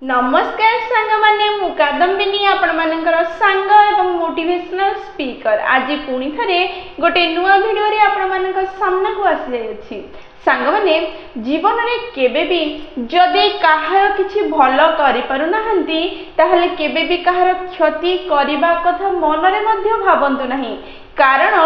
नमस्कार सांग माने मु कादम्बिनी आपण मानकर सांग एवं मोटिवेशनल स्पीकर आज पुणी थरे गोटे नुआ वीडियो रे आपण मानकर सामना को आसी जाय अछि। सांग माने जीवन रे केबे भी जदि काहार किछि भलो करि पारु नाहंती ताहले केबे भी काहार क्षति करिबा कथा मन रे मध्य भाबंतु नाही, कारण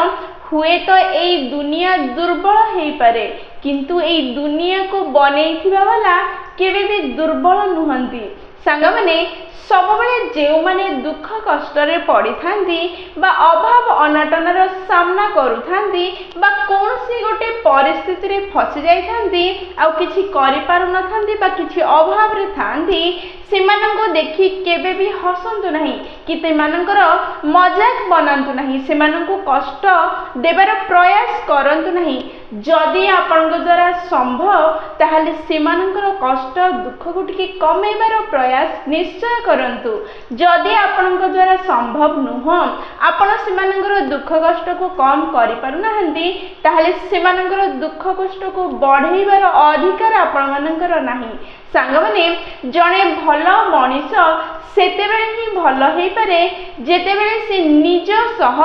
हुए तो एई दुनिया दुर्बल हेई पारे किंतु एई दुनिया को बनेइथिबा वाला केबे भी दुर्बल नुहंती। सांग माने सब बेले जेउ माने दुख कष्ट रे पड़ी थांती बा अभाव अनाटनर सामना करू थांती बा कोनसी गोटे परिस्थिति रे फसी जाई थांती आ किछि करि पारु न थांती बा किछि अभाव रे थांती सेमानंको देखि केबे भी हसंतु नाही कि तेमानंकर मजाक बनांतु नाही, सेमानंको कष्ट देबार प्रयास करंतु नाही। जदि आपनक द्वारा संभव ताहले सेमानंकर कष्ट दुख को टिके कमेबार प्रयास निश्चय करंतु। जदि आपनक द्वारा संभव नुह आपण सेमानंकर दुख कष्ट को कम करि पारु नाहंती ताहले सेमानंकर दुख कष्ट को बढ़ेबार अधिकार आपण मानंकर नाही। सांग माने जणे भलो मनीष सेतेबेले ही भलो हेई पारे जेतेबेले से निज सह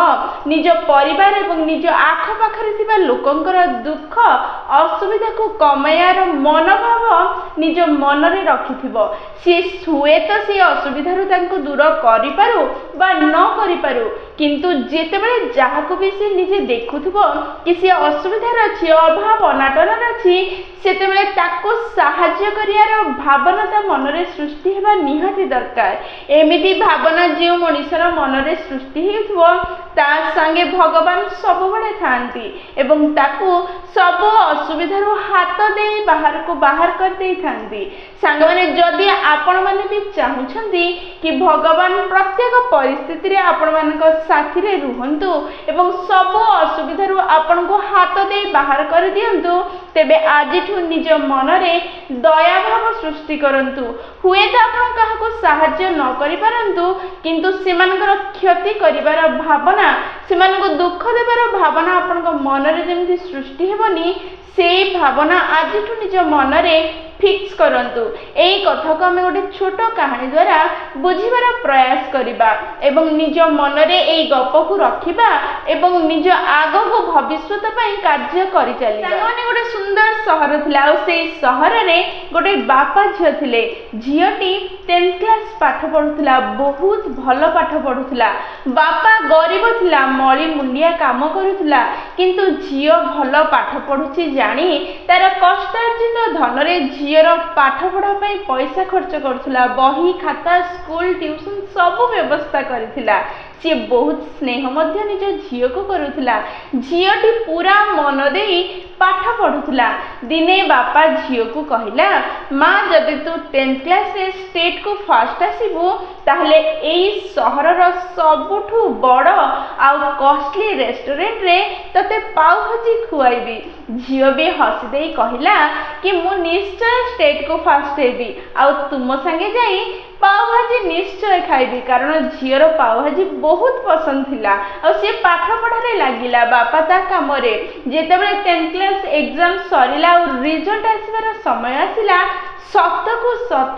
निज परिवार एवं निज आख पाखरे थिबा लोकंकर दुख असुविधा को कमायार मनोभाव निज मन रे रखिथिबो। से हुए तो से असुविधा रु तांको दूर करि पारु बा न करि पारु, किंतु जेतेबेले जाहाको भी से निजे देखुथिबो कि से असुविधा रे अछि अभाव अनाटन रे अछि सेतेबेले ताको सहाय्य करियार भावना ता मन रे सृष्टि हेबा निहाती दरकार। एमिति भावना जे मनुष्यर मन रे सृष्टि हेथुबो ता संगे भगवान सब बळे थांती एवं ताको सब असुविधा रो हाथ दे बाहर को बाहर कर दे थांती। सांग माने जदि आपण माने भी चाहुछंती कि भगवान प्रत्येक परिस्थिति रे आपण मानक साथी रे रुहंतु एवं सब असुविधा रो आपण को हाथ दे बाहर कर दियंतु, तेबे आजिठु निज मन रे दया भाव सृष्टि करंतु। हुए तो आपण काहा को सहाय्य न करि परंतु किंतु सेमानकर क्षति करिवार भावना सेमानको दुख देवार भावना आपण को मन रे जेमि सृष्टि हेबनी से भावना आजिठु निज मन रे फिक्स करंतु। एई कथा को हमें गोटे छोट कहानी द्वारा बुझिबार प्रयास करिबा एवं निज मन रे एई गप को रखिबा एवं निज आगो को भविष्यत पई कार्य करि चलिबा। माने गोटे सुंदर शहर थिला और सेई शहर रे गोटे बापा झियो थिले। झियोटी 10th क्लास पाठ पढुथिला, बहुत भलो पाठ पढुथिला। बापा गरीब थिला, मळी मुंडिया काम करुथिला, किंतु झियो भलो पाठ पढुची जानी तार कष्टार्जित धन रे झियर पाठ पढ़ा पई पैसा खर्च करथुला। बही खाता स्कूल ट्यूशन सब व्यवस्था करथिला। सी बहुत स्नेह मध्य निज झियो को करुथिला। झियोटी पूरा मन देई पाठ पढुथिला। दिने बापा झियो को कहिला, माँ जदि तू 10th क्लास रे स्टेट को फर्स्ट आसीबू ताहले एई शहर रो सबुठु बड़ आ कॉस्टली रेस्टोरेंट रे तते पाव भाजी खुआइबी। झियो भी हसी देई कहिला कि मु निश्चय स्टेट को फर्स्ट हेबी आ तुम संगे जाई पाव भाजी निश्चय खाइबी, कारण झियर पाव भाजी बहुत पसंद थिला और से पाठ पढ़ारे लागिला। बापा ता काम रे जेतेबेले 10th क्लास एग्जाम सरिला और रिजल्ट आसीबार समय आसिला सत को सत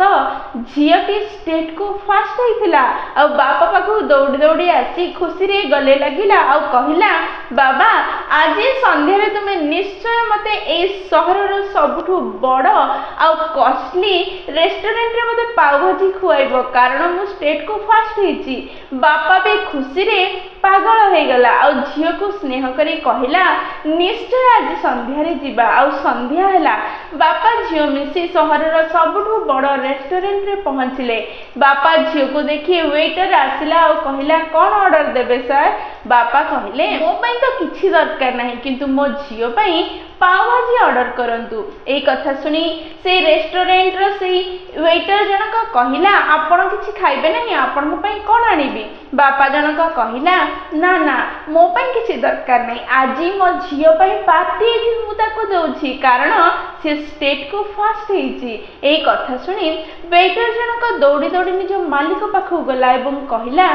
झियोटी स्टेट को फर्स्ट होइथिला। और बापा पाखु दौड़ी दौड़ी आसी खुशी रे गले लागिला और कहिला, बाबा आज संध्या रे तुमे निश्चय मते ए शहर रो सबुठु बड़ आ कॉस्टली रेस्टोरेंट रे मते पाव भाजी खुआइबो, कारण मु स्टेट को फर्स्ट होइची। बापा भी खुशी रे पागल हो गला और झियो को स्नेह करी कहिला, निश्चय आज संध्या रे जिबा। और संध्या हैला बापा झियो मिसी शहर रो सबुठु बड़ रेस्टोरेंट रे पहुंचले। बापा झियो को देखि वेटर आसिला और कहिला, कोन ऑर्डर देबे सर? बापा कहिले, मो पई तो किछि दरकार नाही, किंतु मो झियो पई पाव भाजी ऑर्डर करंतु। ए कथा सुनी से रेस्टोरेंट रो से वेटर जनक कहिला, आपण किछि खाइबे नाही, आपण को पई कोन आनिबी? बापा जनक कहिला, ना ना मो पई किछि दरकार नाही, आजी मो झियो पई पार्टी एठी मु ताको दउछि, कारण से स्टेट को फर्स्ट हेछि। ए कथा सुनी वेटर जनक दौड़ी दौड़ी निज मालिक पाखु गला एवं कहिला,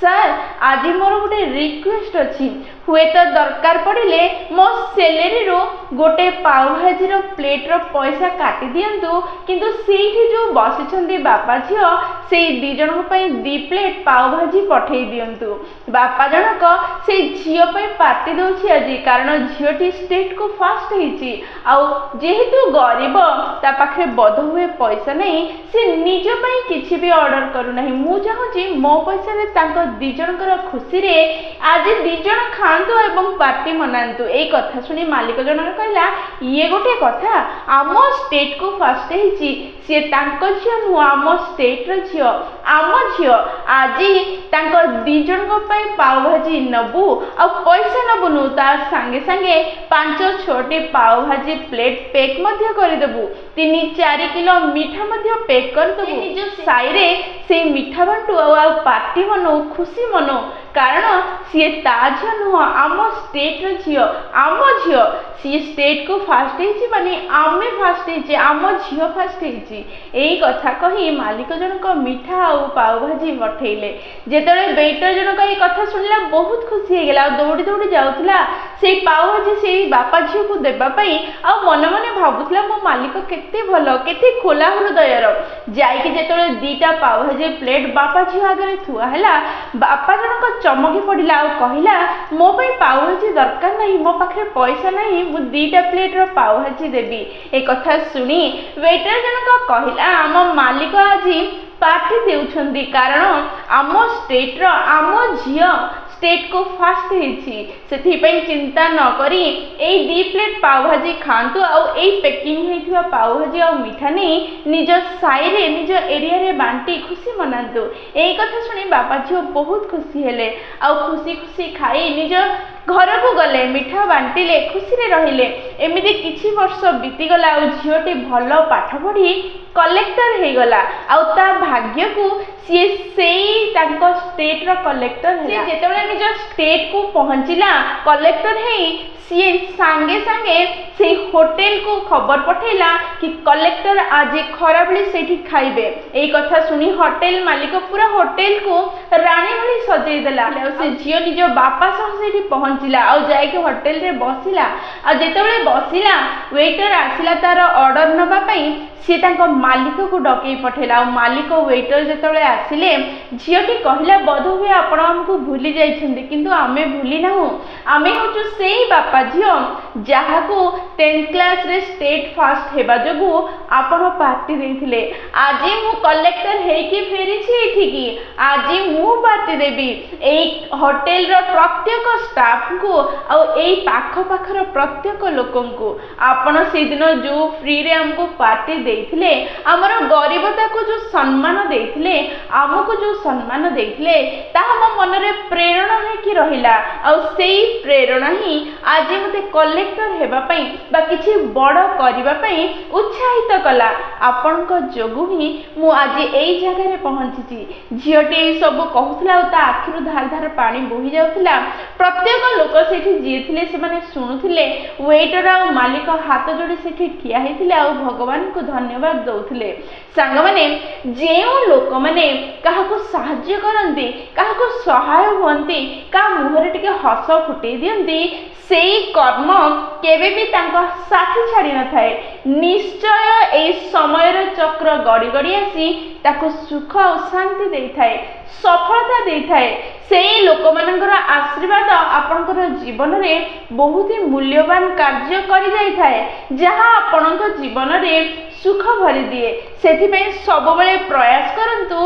ସାର୍ ଆଜି ମୋର ଗୋଟେ ରିକ୍ୱେଷ୍ଟ ଅଛି, ହୁଏତ ଦରକାର ପଡ଼ିଲେ ମୋ ସେଲେରୀରୁ ଗୋଟେ ପାଓ ଭାଜିର ପ୍ଲେଟ୍ର ପଇସା କାଟି ଦିଅନ୍ତୁ, କିନ୍ତୁ ସେଇଠି ଯେଉଁ ବସିଛନ୍ତି ବାପା ଝିଅ ସେଇ ଦୁଇ ଜଣଙ୍କ ପାଇଁ 2 ପ୍ଲେଟ୍ ପାଓ ଭାଜି ପଠେଇ ଦିଅନ୍ତୁ। ବାପା ଜଣକ ସେଇ ଝିଅ ପାଇଁ ପାର୍ଟି ଦେଉଛି ଆଜି, କାରଣ ଝିଅଟି ଷ୍ଟେଟ୍କୁ ଫାର୍ଷ୍ଟ ହେଇଛି। ଆଉ ଯେହେତୁ ଗରିବ, ତା ପାଖରେ ବୋଧହୁଏ ପଇସା ନାହିଁ, ସେ ନିଜ ପାଇଁ କିଛି ବି ଅର୍ଡ଼ର କରୁନାହିଁ। ମୁଁ ଚାହୁଁଛି ମୋ ପଇସାରେ ତାଙ୍କ 2 ଜଣଙ୍କର ଖୁସିରେ ଆଜି 2 ଜଣ ଖାଆନ୍ତୁ ଏବଂ ପାର୍ଟି ମନାନ୍ତୁ। ଏଇ କଥା ଶୁଣି ମାଲିକ ଜଣକ କହିଲା, ଇଏ ଗୋଟେ କଥା, ଆମ ଷ୍ଟେଟ୍କୁ ଫାର୍ଷ୍ଟ ହେଇଛି, ସିଏ ତାଙ୍କ ଝିଅ ନୁହଁ, ଆମ ଷ୍ଟେଟ୍ର ଝିଅ, ଆମ ଝିଅ। ଆଜି ତାଙ୍କ 2 ଜଣଙ୍କ ପାଇଁ ପାଓ ଭାଜି ନେବୁ, ଆଉ ପଇସା ନେବୁନୁ, ତା ସାଙ୍ଗେ ସାଙ୍ଗେ 5-6ଟି ପାଓ ଭାଜି ପ୍ଲେଟ୍ ପେକ୍ ମଧ୍ୟ କରିଦେବୁ, 3-4 କିଲୋ ମିଠା ମଧ୍ୟ ପେକ୍ କରିଦେବୁ। ନିଜ ସାହିରେ ସେଇ ମିଠା ବାଣ୍ଟୁ ଆଉ ପାର୍ଟି ମନଉ, ଖୁସି ମନଉ, କାରଣ ସିଏ ତା ଝିଅ ନୁହଁ, ଆମ ଷ୍ଟେଟ୍ର ଝିଅ, ଆମ ଝିଅ। ସିଏ ଷ୍ଟେଟ୍କୁ ଫାର୍ଷ୍ଟ ହେଇଛି ମାନେ ଆମେ ଫାର୍ଷ୍ଟ ହେଇଛେ, ଆମ ଝିଅ ଫାର୍ଷ୍ଟ ହେଇଛି। ଏଇ କଥା କହି ମାଲିକ ଜଣକ ମିଠା ଆଉ ପାଓ ଭାଜି ପଠେଇଲେ। ଯେତେବେଳେ ୱେଟର ଜଣକ ଏଇ କଥା ଶୁଣିଲା ବହୁତ ଖୁସି ହେଇଗଲା, ଆଉ ଦୌଡ଼ି ଦୌଡ଼ି ଯାଉଥିଲା ସେଇ ପାଓ ଭାଜି ସେଇ ବାପା ଝିଅକୁ ଦେବା ପାଇଁ, ଆଉ ମନେ ମନେ ଭାବୁଥିଲା ମୋ ମାଲିକ କେତେ ଭଲ, କେତେ ଖୋଲା ହୃଦୟର। ଯାଇକି ଯେତେବେଳେ 2ଟା ପାଓ ଭାଜି ପ୍ଲେଟ୍ ବାପା ଝିଅ ଆଗରେ ଥୁଆ ହେଲା, ବାପା ଜଣକ ଚମକି ପଡ଼ିଲା ଆଉ କହିଲା, ମୋ ପାଇଁ ପାଓ ଭାଜି ଦରକାର ନାହିଁ, ମୋ ପାଖରେ ପଇସା ନାହିଁ, ମୁଁ 2ଟା ପ୍ଲେଟ୍ର ପାଓ ଭାଜି ଦେବି। ଏ କଥା ଶୁଣି ୱେଟର ଜଣକ କହିଲା, ଆମ ମାଲିକ ଆଜି ପାର୍ଟି ଦେଉଛନ୍ତି, କାରଣ ଆମ ଷ୍ଟେଟ୍ର ଆମ ଝିଅ ଷ୍ଟେଟ୍କୁ ଫାର୍ଷ୍ଟ ହେଇଛି, ସେଥିପାଇଁ ଚିନ୍ତା ନ କରି ଏଇ 2 ପ୍ଲେଟ୍ ପାଓ ଭାଜି ଖାଆନ୍ତୁ, ଆଉ ଏଇ ପେକିଂ ହେଇଥିବା ପାଓ ଭାଜି ଆଉ ମିଠା ନେଇ ନିଜ ସାହିରେ ନିଜ ଏରିଆରେ ବାଣ୍ଟି ଖୁସି ମନାନ୍ତୁ। ଏଇ କଥା ଶୁଣି ବାପା ଝିଅ ବହୁତ ଖୁସି ହେଲେ, ଆଉ ଖୁସି ଖୁସି ଖାଇ ନିଜ ଘରକୁ ଗଲେ, ମିଠା ବାଣ୍ଟିଲେ, ଖୁସିରେ ରହିଲେ। ଏମିତି କିଛି ବର୍ଷ ବିତିଗଲା, ଆଉ ଝିଅଟି ଭଲ ପାଠ ପଢ଼ି କଲେକ୍ଟର ହେଇଗଲା, ଆଉ ତା ଭାଗ୍ୟକୁ ସିଏ ସେଇ ତାଙ୍କ ଷ୍ଟେଟ୍ର କଲେକ୍ଟର ହେଲା। ସିଏ ଯେତେବେଳେ ନିଜ ଷ୍ଟେଟ୍କୁ ପହଞ୍ଚିଲା କଲେକ୍ଟର ହେଇ, ସିଏ ସାଙ୍ଗେ ସାଙ୍ଗେ ସେଇ ହୋଟେଲକୁ ଖବର ପଠେଇଲା କି କଲେକ୍ଟର ଆଜି ଖରାବେଳେ ସେଇଠି ଖାଇବେ। ଏଇ କଥା ଶୁଣି ହୋଟେଲ ମାଲିକ ପୁରା ହୋଟେଲକୁ ରାଣୀ ଭଳି ସଜେଇ ଦେଲା, ଆଉ ସେ ଝିଅ ନିଜ ବାପା ସହ ସେଇଠି ପହଞ୍ଚିଲା, ଆଉ ଯାଇକି ହୋଟେଲରେ ବସିଲା। ଆଉ ଯେତେବେଳେ ବସିଲା, ୱେଟର ଆସିଲା ତାର ଅର୍ଡ଼ର ନେବା ପାଇଁ, ସିଏ ତାଙ୍କ ମାଲିକକୁ ଡକେଇ ପଠେଇଲା। ଆଉ ମାଲିକ ୱେଟର ଯେତେବେଳେ ଆସିଲେ, ଝିଅଟି କହିଲା, ବୋଧହୁଏ ଆପଣ ଆମକୁ ଭୁଲି ଯାଇଛନ୍ତି, କିନ୍ତୁ ଆମେ ଭୁଲି ନାହୁଁ, ଆମେ ହେଉଛୁ ସେଇ ବାପା ଝିଅ ଯାହାକୁ 10th କ୍ଲାସରେ ଷ୍ଟେଟ୍ ଫାର୍ଷ୍ଟ ହେବା ଯୋଗୁଁ ଆପଣ ପାର୍ଟି ଦେଇଥିଲେ। ଆଜି ମୁଁ କଲେକ୍ଟର ହେଇକି ଫେରିଛି ଏଠିକି, ଆଜି ମୁଁ ପାର୍ଟି ଦେବି ଏଇ ହୋଟେଲର ପ୍ରତ୍ୟେକ ଷ୍ଟାଫଙ୍କୁ ଆଉ ଏଇ ପାଖପାଖର ପ୍ରତ୍ୟେକ ଲୋକଙ୍କୁ। ଆପଣ ସେଇଦିନ ଯେଉଁ ଫ୍ରିରେ ଆମକୁ ପାର୍ଟି ଦେଇଥିଲେ, ଆମର ଗରିବତାକୁ ଯେଉଁ ସମ୍ମାନ ଦେଇଥିଲେ, ଆମକୁ ଯେଉଁ ସମ୍ମାନ ଦେଇଥିଲେ, ତାହା ମୋ ମନରେ ପ୍ରେରଣା ହେଇକି ରହିଲା, ଆଉ ସେଇ ପ୍ରେରଣା ହିଁ ଆଜି ମୋତେ କଲେକ୍ଟର ହେବା ପାଇଁ ବା କିଛି ବଡ଼ କରିବା ପାଇଁ ଉତ୍ସାହିତ କଲା। ଆପଣଙ୍କ ଯୋଗୁଁ ହିଁ ମୁଁ ଆଜି ଏଇ ଜାଗାରେ ପହଞ୍ଚିଛି। ଝିଅଟି ସବୁ କହୁଥିଲା, ଆଉ ତା ଆଖିରୁ ଧାର ଧାର ପାଣି ବୋହି ଯାଉଥିଲା। ପ୍ରତ୍ୟେକ ଲୋକ ସେଠି ଯିଏ ଥିଲେ ସେମାନେ ଶୁଣୁଥିଲେ, ୱେଟର ଆଉ ମାଲିକ ହାତ ଯୋଡ଼ି ସେଠି ଠିଆ ହେଇଥିଲେ, ଆଉ ଭଗବାନଙ୍କୁ ଧନ୍ୟବାଦ ଦେଉଥିଲେ। ସାଙ୍ଗମାନେ, ଯେଉଁ ଲୋକମାନେ କାହାକୁ ସାହାଯ୍ୟ କରନ୍ତି, କାହାକୁ ସହାୟ ହୁଅନ୍ତି, କାହା ମୁହଁରେ ଟିକେ ହସ ଫୁଟେଇ ଦିଅନ୍ତି, ସେଇ କର୍ମ କେବେ ବି ତାଙ୍କ ସାଥି ଛାଡ଼ି ନଥାଏ। ନିଶ୍ଚୟ ଏଇ ସମୟର ଚକ୍ର ଗଡ଼ି ଗଡ଼ି ଆସି ତାକୁ ସୁଖ ଆଉ ଶାନ୍ତି ଦେଇଥାଏ, ସଫଳତା ଦେଇଥାଏ। ସେଇ ଲୋକମାନଙ୍କର ଆଶୀର୍ବାଦ ଆପଣଙ୍କର ଜୀବନରେ ବହୁତ ହି ମୂଲ୍ୟବାନ କାର୍ଯ୍ୟ କରିଯାଇଥାଏ, ଯାହା ଆପଣଙ୍କ ଜୀବନରେ ସୁଖ ଭରିଦିଏ। ସେଥିପାଇଁ ସବୁବେଳେ ପ୍ରୟାସ କରନ୍ତୁ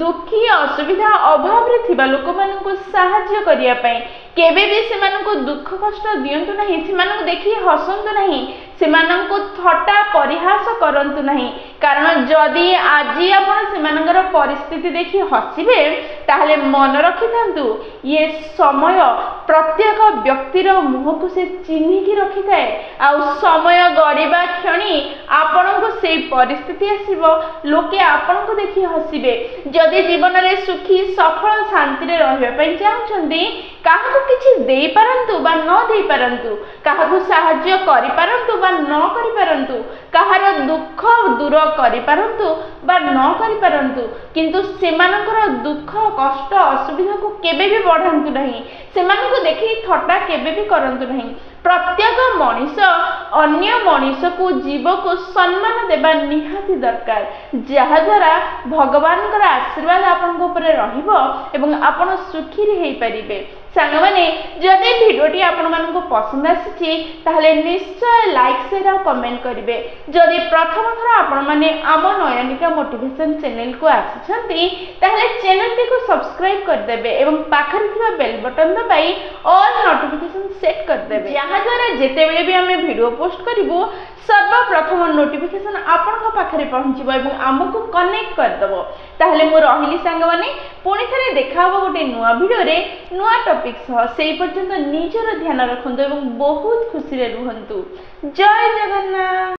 ଦୁଃଖୀ, ଅସୁବିଧା, ଅଭାବରେ ଥିବା ଲୋକମାନଙ୍କୁ ସାହାଯ୍ୟ କରିବା ପାଇଁ। କେବେ ବି ସେମାନଙ୍କୁ ଦୁଃଖ କଷ୍ଟ ଦିଅନ୍ତୁ ନାହିଁ, ସେମାନଙ୍କୁ ଦେଖି ହସନ୍ତୁ ନାହିଁ, ସେମାନଙ୍କୁ ଥଟ୍ଟା ପରିହାସ କରନ୍ତୁ ନାହିଁ, କାରଣ ଯଦି ଆଜି ଆପଣ ସେମାନଙ୍କର ପରିସ୍ଥିତି ଦେଖି ହସିବେ, ତାହେଲେ ମନେ ରଖିଥାନ୍ତୁ, ଇଏ ସମୟ ପ୍ରତ୍ୟେକ ବ୍ୟକ୍ତିର ମୁହଁକୁ ସେ ଚିହ୍ନିକି ରଖିଥାଏ, ଆଉ ସମୟ ଗଡ଼ିବା କ୍ଷଣି ଆପଣଙ୍କୁ ସେଇ ପରିସ୍ଥିତି ଆସିବ, ଲୋକେ ଆପଣଙ୍କୁ ଦେଖି ହସିବେ। ଯଦି ଜୀବନରେ ସୁଖୀ, ସଫଳ, ଶାନ୍ତିରେ ରହିବା ପାଇଁ ଚାହୁଁଛନ୍ତି, କାହାକୁ କିଛି ଦେଇପାରନ୍ତୁ ବା ନ ଦେଇପାରନ୍ତୁ, କାହାକୁ ସାହାଯ୍ୟ କରିପାରନ୍ତୁ ବା ନ କରିପାରନ୍ତୁ, କାହାର ଦୁଃଖ ଦୂର କରିପାରନ୍ତୁ ବା ନ କରିପାରନ୍ତୁ, କିନ୍ତୁ ସେମାନଙ୍କର ଦୁଃଖ କଷ୍ଟ ଅସୁବିଧାକୁ କେବେ ବି ବଢ଼ାନ୍ତୁ ନାହିଁ, ସେମାନଙ୍କୁ ଦେଖି ଥଟ୍ଟା କେବେ ବି କରନ୍ତୁ ନାହିଁ। ପ୍ରତ୍ୟେକ ମଣିଷ ଅନ୍ୟ ମଣିଷକୁ ଜୀବକୁ ସମ୍ମାନ ଦେବା ନିହାତି ଦରକାର, ଯାହାଦ୍ୱାରା ଭଗବାନଙ୍କର ଆଶୀର୍ବାଦ ଆପଣଙ୍କ ଉପରେ ରହିବ ଏବଂ ଆପଣ ସୁଖୀରେ ହେଇପାରିବେ। ସାଙ୍ଗମାନେ, ଯଦି ଭିଡ଼ିଓଟି ଆପଣମାନଙ୍କୁ ପସନ୍ଦ ଆସିଛି ତାହେଲେ ନିଶ୍ଚୟ ଲାଇକ୍ ସେୟାର ଆଉ କମେଣ୍ଟ କରିବେ। ଯଦି ପ୍ରଥମ ଥର ଆପଣମାନେ ଆମ ନୟନିକା ମୋଟିଭେସନ୍ ଚ୍ୟାନେଲକୁ ଆସିଛନ୍ତି ତାହେଲେ ଚ୍ୟାନେଲଟିକୁ ସବସ୍କ୍ରାଇବ୍ କରିଦେବେ ଏବଂ ପାଖରେ ଥିବା ବେଲ୍ ବଟନ୍ ଦବାଇ ଅଲ୍ ନୋଟିଫିକେସନ୍ ସେଟ୍ କରିଦେବେ, ଯାହାଦ୍ୱାରା ଯେତେବେଳେ ବି ଆମେ ଭିଡ଼ିଓ ପୋଷ୍ଟ କରିବୁ ସର୍ବପ୍ରଥମ ନୋଟିଫିକେସନ୍ ଆପଣଙ୍କ ପାଖରେ ପହଞ୍ଚିବ ଏବଂ ଆମକୁ କନେକ୍ଟ କରିଦେବ। ତାହେଲେ ମୁଁ ରହିଲି ସାଙ୍ଗମାନେ, ପୁଣି ଥରେ ଦେଖା ହେବ ଗୋଟେ ନୂଆ ଭିଡ଼ିଓରେ ନୂଆ ଟପିକ୍ ସହ। ସେହି ପର୍ଯ୍ୟନ୍ତ ନିଜର ଧ୍ୟାନ ରଖନ୍ତୁ ଏବଂ ବହୁତ ଖୁସିରେ ରୁହନ୍ତୁ। ଜୟ ଜଗନ୍ନାଥ।